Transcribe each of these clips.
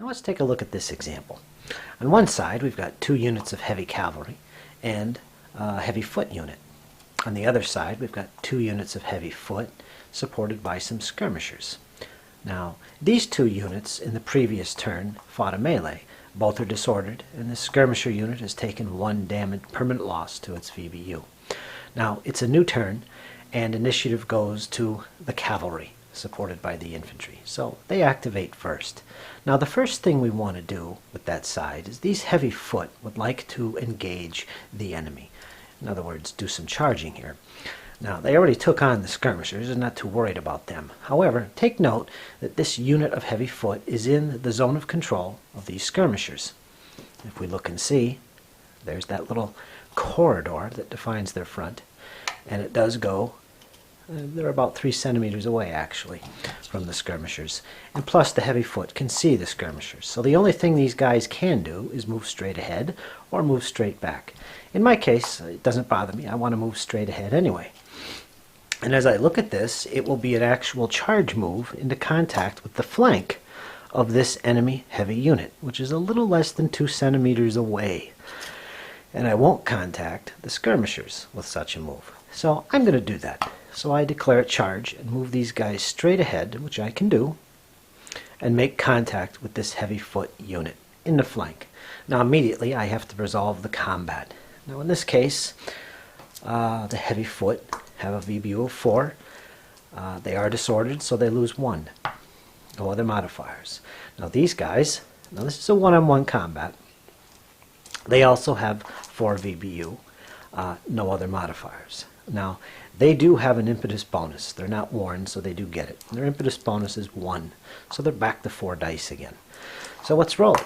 Now let's take a look at this example. On one side we've got 2 units of heavy cavalry and a heavy foot unit. On the other side we've got 2 units of heavy foot supported by some skirmishers. Now these 2 units in the previous turn fought a melee. Both are disordered, and the skirmisher unit has taken 1 permanent loss to its VBU. Now it's a new turn, and initiative goes to the cavalry, supported by the infantry. So they activate first. Now the first thing we want to do with that side is these heavy foot would like to engage the enemy. In other words, do some charging here. Now they already took on the skirmishers and not too worried about them. However, take note that this unit of heavy foot is in the zone of control of these skirmishers. If we look and see, there's that little corridor that defines their front, and it does go they're about 3 centimeters away actually from the skirmishers, and plus the heavy foot can see the skirmishers. So the only thing these guys can do is move straight ahead or move straight back. In my case, it doesn't bother me. I want to move straight ahead anyway. And as I look at this, it will be an actual charge move into contact with the flank of this enemy heavy unit, which is a little less than 2 centimeters away. And I won't contact the skirmishers with such a move. So I'm going to do that. So I declare a charge and move these guys straight ahead, which I can do, and make contact with this heavy foot unit in the flank. Now immediately I have to resolve the combat. Now in this case, the heavy foot have a VBU of 4. They are disordered, so they lose 1. No other modifiers. Now these guys, now this is a one-on-one combat. They also have 4 VBU, no other modifiers. Now they do have an impetus bonus. They're not warned, so they do get it. Their impetus bonus is 1, so they're back to 4 dice again. So let's roll it.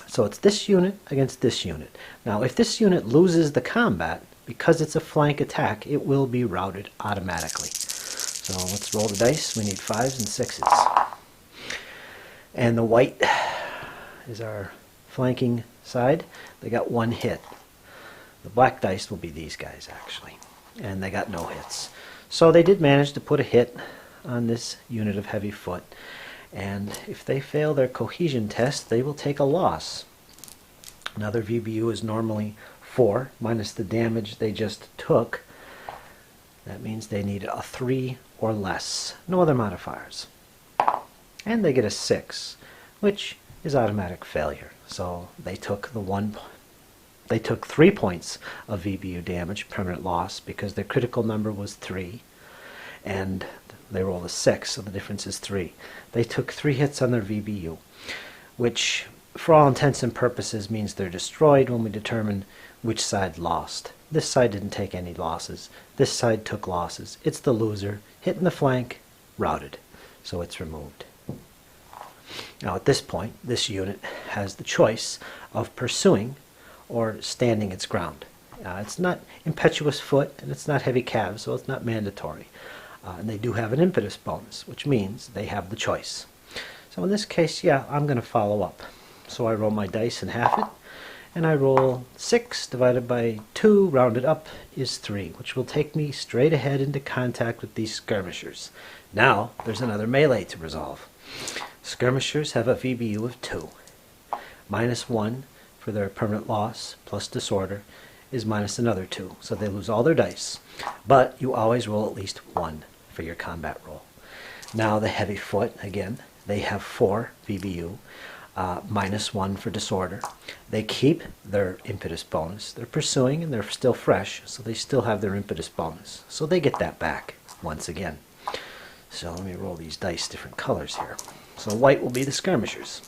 So it's this unit against this unit. Now if this unit loses the combat, because it's a flank attack, it will be routed automatically. So let's roll the dice. We need 5s and 6s. And the white is our flanking side. They got 1 hit. The black dice will be these guys actually. And they got no hits. So they did manage to put a hit on this unit of heavy foot. And if they fail their cohesion test, they will take a loss. Now their VBU is normally 4 minus the damage they just took. That means they need a 3 or less. No other modifiers. And they get a 6, which is automatic failure. So they took they took 3 points of VBU damage, permanent loss, because their critical number was 3. And they rolled a 6, so the difference is 3. They took 3 hits on their VBU, which for all intents and purposes means they're destroyed when we determine which side lost. This side didn't take any losses. This side took losses. It's the loser. Hit in the flank, routed. So it's removed. Now at this point, this unit has the choice of pursuing or standing its ground. It's not impetuous foot and it's not heavy cav, so it's not mandatory. And they do have an impetus bonus, which means they have the choice. So in this case, yeah, I'm going to follow up. So I roll my dice and half it, and I roll 6 divided by 2, rounded up, is 3, which will take me straight ahead into contact with these skirmishers. Now there's another melee to resolve. Skirmishers have a VBU of 2. Minus 1 for their permanent loss, plus disorder, is minus another 2. So they lose all their dice. But you always roll at least 1 for your combat roll. Now the heavy foot, again, they have 4 VBU. Minus 1 for disorder. They keep their impetus bonus. They're pursuing and they're still fresh, so they still have their impetus bonus. So they get that back once again. So let me roll these dice different colors here. So white will be the skirmishers.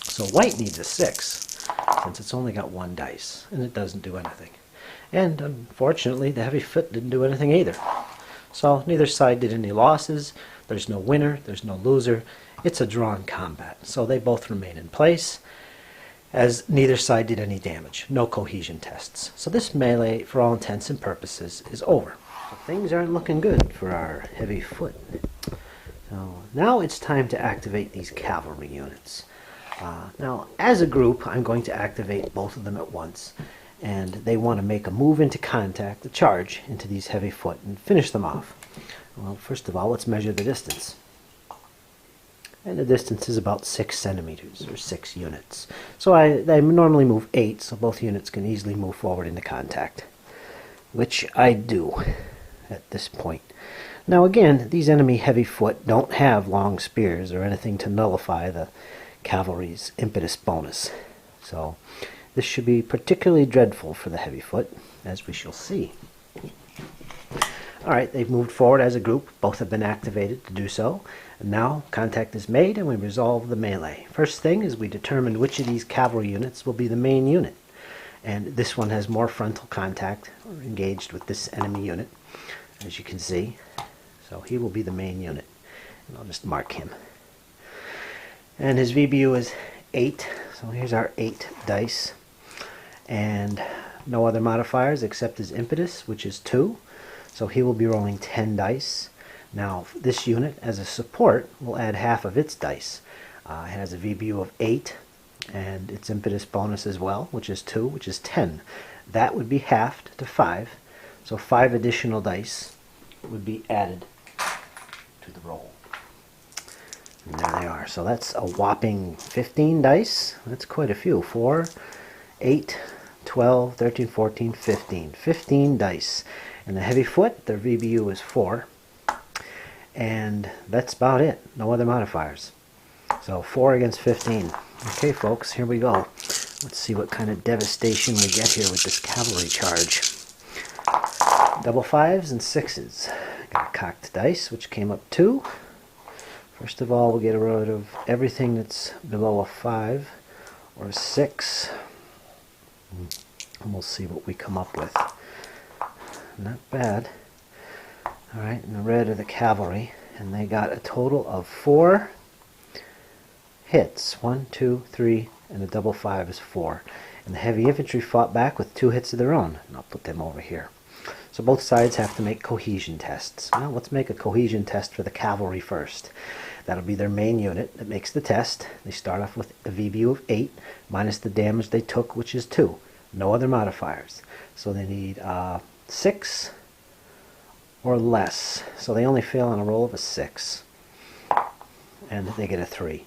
So white needs a 6, since it's only got 1 dice, and it doesn't do anything. And unfortunately, the heavy foot didn't do anything either. So neither side did any losses. There's no winner, there's no loser. It's a drawn combat, so they both remain in place, as neither side did any damage. No cohesion tests. So this melee, for all intents and purposes, is over. So things aren't looking good for our heavy foot. So now it's time to activate these cavalry units. Now, as a group, I'm going to activate both of them at once, and they want to make a move into contact, a charge into these heavy foot, and finish them off. Well, first of all, let's measure the distance. and the distance is about 6 centimeters, or 6 units. So I normally move 8, so both units can easily move forward into contact, which I do at this point. Now again, these enemy heavy foot don't have long spears or anything to nullify the cavalry's impetus bonus. So this should be particularly dreadful for the heavy foot, as we shall see. Alright, they've moved forward as a group. Both have been activated to do so. And now contact is made and we resolve the melee. First thing is we determine which of these cavalry units will be the main unit. And this one has more frontal contact, or engaged with this enemy unit, as you can see. So he will be the main unit. And I'll just mark him. And his VBU is 8. So here's our 8 dice. And no other modifiers except his impetus, which is 2. So he will be rolling 10 dice. Now this unit, as a support, will add half of its dice. It has a VBU of 8, and its impetus bonus as well, which is 2, which is 10. That would be halved to 5. So 5 additional dice would be added to the roll. And there they are. So that's a whopping 15 dice. That's quite a few. 4, 8, 12, 13, 14, 15. 15 dice. And the heavy foot, their VBU is 4. And that's about it. No other modifiers. So 4 against 15. Okay, folks, here we go. Let's see what kind of devastation we get here with this cavalry charge. Double 5s and 6s. Got a cocked dice, which came up 2. First of all, we'll get rid of everything that's below a 5 or a 6. And we'll see what we come up with. Not bad. Alright, and the red are the cavalry. And they got a total of 4 hits. 1, 2, 3, and a double 5 is 4. And the heavy infantry fought back with 2 hits of their own. And I'll put them over here. So both sides have to make cohesion tests. Well, let's make a cohesion test for the cavalry first. That'll be their main unit that makes the test. They start off with a VBU of 8 minus the damage they took, which is 2. No other modifiers. So they need 6 or less. So they only fail on a roll of a 6. And they get a 3.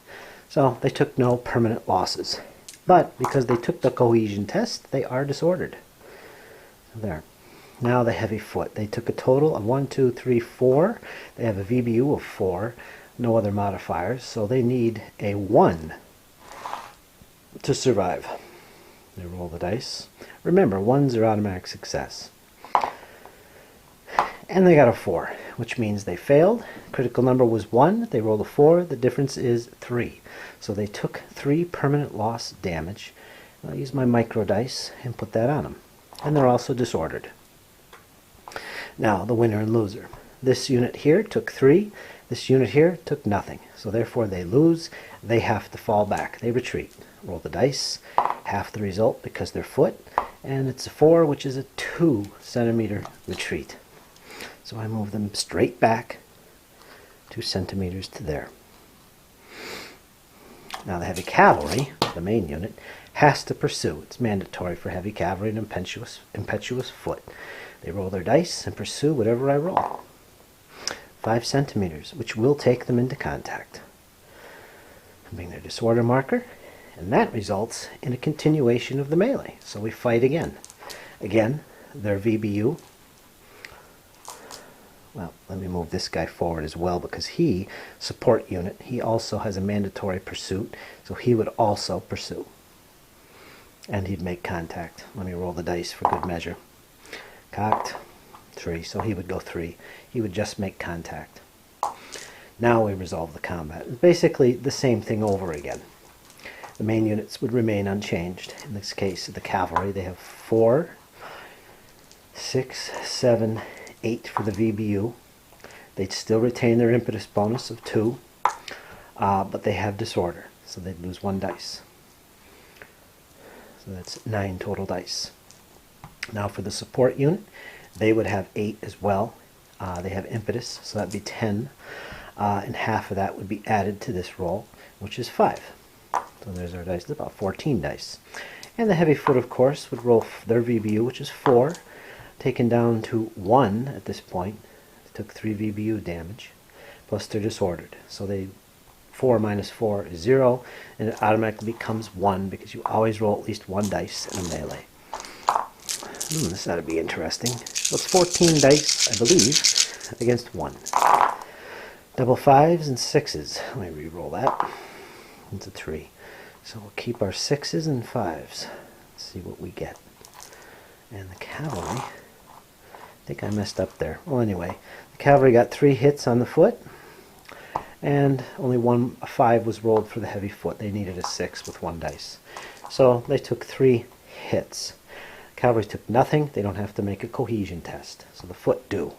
So they took no permanent losses. But because they took the cohesion test, they are disordered. So there. Now the heavy foot. They took a total of 1, 2, 3, 4. They have a VBU of 4. No other modifiers. So they need a 1 to survive. They roll the dice. Remember, 1s are automatic success. And they got a 4, which means they failed. Critical number was 1. They rolled a 4. The difference is 3. So they took 3 permanent loss damage. I'll use my micro dice and put that on them. And they're also disordered. Now, the winner and loser. This unit here took 3. This unit here took nothing. So therefore they lose. They have to fall back. They retreat. Roll the dice. Half the result because they're foot. And it's a 4, which is a 2 centimeter retreat. So I move them straight back 2 centimeters to there. Now the heavy cavalry, the main unit, has to pursue. It's mandatory for heavy cavalry and impetuous foot. They roll their dice and pursue whatever I roll. 5 centimeters, which will take them into contact. Bring their disorder marker, and that results in a continuation of the melee. So we fight again. Again, their VBU. Well, let me move this guy forward as well because he, support unit, he also has a mandatory pursuit, so he would also pursue. And he'd make contact. Let me roll the dice for good measure. Cocked, 3, so he would go 3. He would just make contact. Now we resolve the combat. It's basically the same thing over again. The main units would remain unchanged. In this case, the cavalry, they have 4, 6, 7, 8 for the VBU. They'd still retain their impetus bonus of 2, but they have disorder, so they'd lose 1 dice. So that's 9 total dice. Now for the support unit, they would have 8 as well. They have impetus, so that'd be 10. And half of that would be added to this roll, which is 5. So there's our dice, about 14 dice. And the heavy foot, of course, would roll their VBU, which is 4, taken down to 1 at this point. They took 3 VBU damage, plus they're disordered. So they 4 minus 4 is 0, and it automatically becomes 1 because you always roll at least one dice in a melee. This ought to be interesting. So it's 14 dice, I believe, against 1. Double 5s and 6s. Let me re-roll that. It's a 3. So we'll keep our 6s and 5s. Let's see what we get. And the cavalry, I think I messed up there. Well, anyway, the cavalry got 3 hits on the foot, and only a 5 was rolled for the heavy foot. They needed a 6 with 1 dice. So they took 3 hits. Cavalry took nothing. They don't have to make a cohesion test. So the foot do.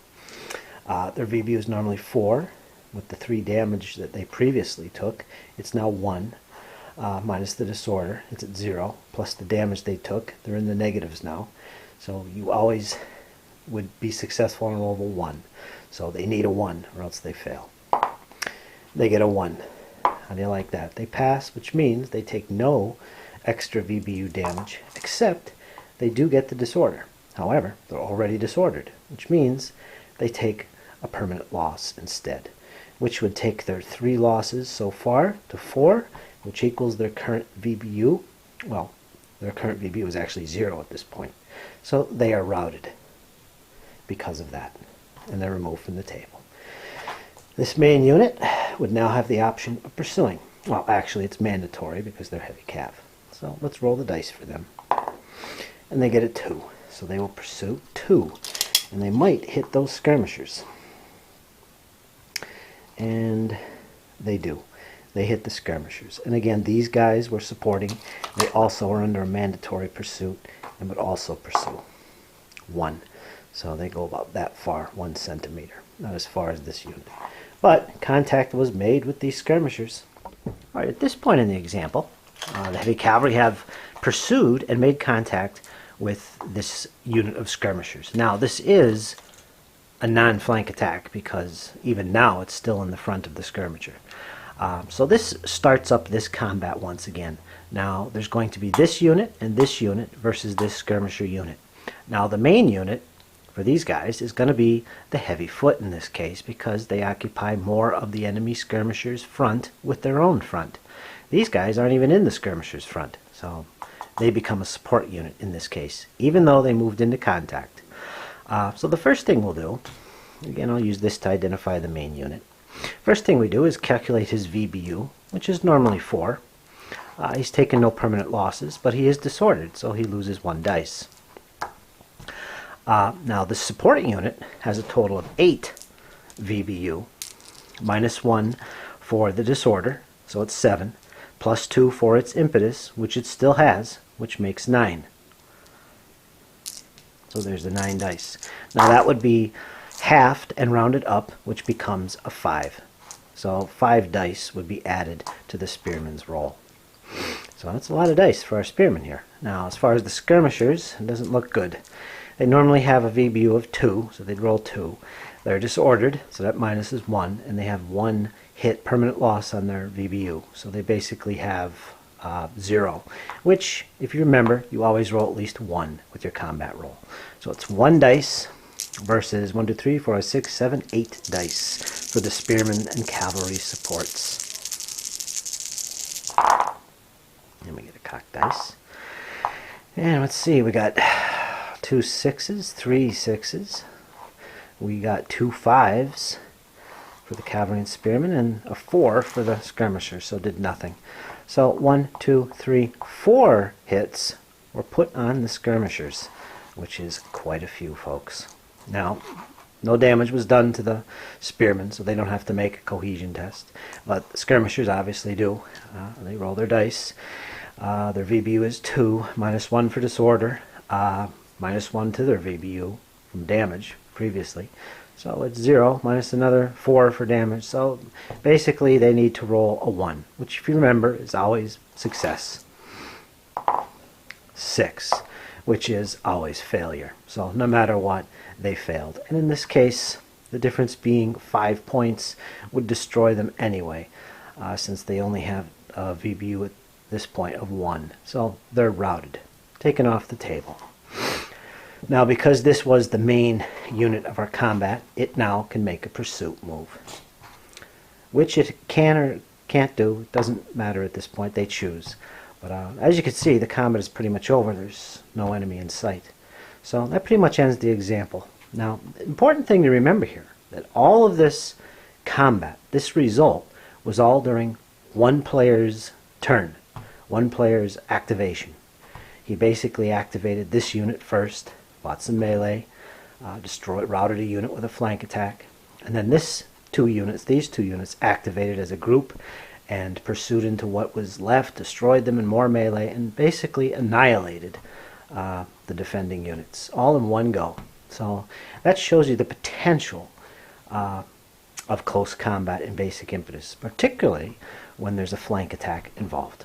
Their VBU is normally 4. With the 3 damage that they previously took, it's now 1. Minus the disorder, it's at 0. Plus the damage they took, they're in the negatives now. So you always would be successful on a roll of a 1. So they need a 1 or else they fail. They get a 1. How do you like that? They pass, which means they take no extra VBU damage, except they do get the disorder. However, they're already disordered, which means they take a permanent loss instead, which would take their 3 losses so far to 4, which equals their current VBU. Well, their current VBU is actually 0 at this point. So they are routed because of that, and they're removed from the table. This main unit would now have the option of pursuing. Well, actually, it's mandatory because they're heavy cav. So let's roll the dice for them. And they get a 2. So they will pursue 2. And they might hit those skirmishers. And they do. They hit the skirmishers. And again, these guys were supporting. They also are under a mandatory pursuit and would also pursue 1. So they go about that far, 1 centimeter. Not as far as this unit. But contact was made with these skirmishers. All right, at this point in the example, the heavy cavalry have pursued and made contact with this unit of skirmishers. Now, this is a non-flank attack because even now it's still in the front of the skirmisher. So this starts up this combat once again. Now, there's going to be this unit and this unit versus this skirmisher unit. Now, the main unit for these guys is going to be the heavy foot in this case because they occupy more of the enemy skirmisher's front with their own front. These guys aren't even in the skirmisher's front, so they become a support unit in this case, even though they moved into contact. So the first thing we'll do, again I'll use this to identify the main unit. First thing we do is calculate his VBU, which is normally 4. He's taken no permanent losses, but he is disordered, so he loses 1 dice. Now the support unit has a total of 8 VBU, minus 1 for the disorder, so it's 7, plus 2 for its impetus, which it still has, which makes 9. So there's the 9 dice. Now that would be halved and rounded up, which becomes a 5. So 5 dice would be added to the spearman's roll. So that's a lot of dice for our spearmen here. Now as far as the skirmishers, it doesn't look good. They normally have a VBU of 2, so they'd roll 2. They're disordered, so that minus is 1, and they have 1 hit permanent loss on their VBU. So they basically have 0, which, if you remember, you always roll at least 1 with your combat roll. So it's 1 dice versus 1, 2, 3, 4, 5, 6, 7, 8 dice for the spearmen and cavalry supports. Then we get a cocked dice. And let's see, we got 2 6s, 3 6s. We got 2 5s for the cavalry and spearmen, and a 4 for the skirmisher, so did nothing. So 1, 2, 3, 4 hits were put on the skirmishers, which is quite a few, folks. Now, no damage was done to the spearmen, so they don't have to make a cohesion test. But the skirmishers obviously do. They roll their dice. Their VBU is 2, minus 1 for disorder, minus 1 to their VBU from damage previously. So it's 0 minus another 4 for damage. So basically they need to roll a 1, which if you remember is always success. 6, which is always failure. So no matter what, they failed. And in this case, the difference being 5 points would destroy them anyway, since they only have a VBU at this point of 1. So they're routed, taken off the table. Now, because this was the main unit of our combat, it now can make a pursuit move, which it can or can't do. It doesn't matter at this point. They choose. But as you can see, the combat is pretty much over. There's no enemy in sight. So that pretty much ends the example. Now, the important thing to remember here, that all of this combat, this result, was all during one player's turn, one player's activation. He basically activated this unit first, fought some melee, routed a unit with a flank attack, and then these two units activated as a group and pursued into what was left, destroyed them in more melee, and basically annihilated the defending units, all in one go. So that shows you the potential of close combat in basic impetus, particularly when there's a flank attack involved.